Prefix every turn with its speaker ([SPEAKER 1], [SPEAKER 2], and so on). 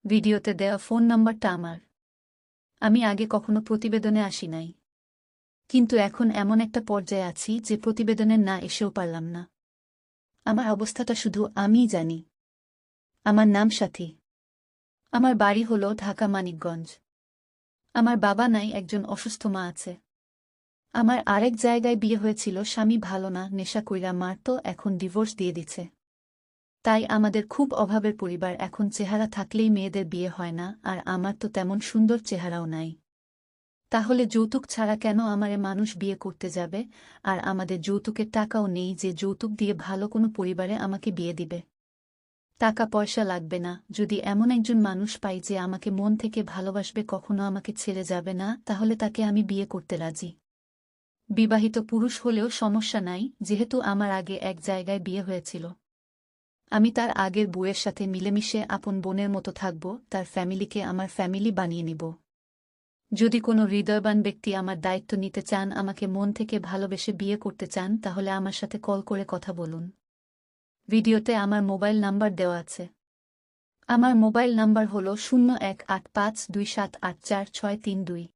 [SPEAKER 1] ভিডিওতে দেওয়া ফোন নাম্বারটা আমার। আমি আগে কখনো প্রতিবেদনে আসি নাই, কিন্তু এখন এমন একটা পর্যায়ে আছি যে প্রতিবেদনে না এসেও পারলাম না। আমার অবস্থাটা শুধু আমিই জানি। আমার নাম সাথী। আমার বাড়ি হল ঢাকা মানিকগঞ্জ। আমার বাবা নাই, একজন অসুস্থ মা আছে। আমার আরেক জায়গায় বিয়ে হয়েছিল, স্বামী ভালো না, নেশা কইরা মারত, এখন ডিভোর্স দিয়ে দিছে। তাই আমাদের খুব অভাবের পরিবার। এখন চেহারা থাকলেই মেয়েদের বিয়ে হয় না, আর আমার তো তেমন সুন্দর চেহারাও নাই। তাহলে যৌতুক ছাড়া কেন আমারে মানুষ বিয়ে করতে যাবে? আর আমাদের যৌতুকের টাকাও নেই যে যৌতুক দিয়ে ভালো কোনো পরিবারে আমাকে বিয়ে দিবে। টাকা পয়সা লাগবে না, যদি এমন একজন মানুষ পাই যে আমাকে মন থেকে ভালোবাসবে, কখনো আমাকে ছেড়ে যাবে না, তাহলে তাকে আমি বিয়ে করতে রাজি। বিবাহিত পুরুষ হলেও সমস্যা নাই, যেহেতু আমার আগে এক জায়গায় বিয়ে হয়েছিল। আমি তার আগের বউয়ের সাথে মিলেমিশে আপন বোনের মতো থাকব, তার ফ্যামিলিকে আমার ফ্যামিলি বানিয়ে নিব। যদি কোনো হৃদয়বান ব্যক্তি আমার দায়িত্ব নিতে চান, আমাকে মন থেকে ভালোবেসে বিয়ে করতে চান, তাহলে আমার সাথে কল করে কথা বলুন। ভিডিওতে আমার মোবাইল নাম্বার দেওয়া আছে। আমার মোবাইল নাম্বার হল 0185278462।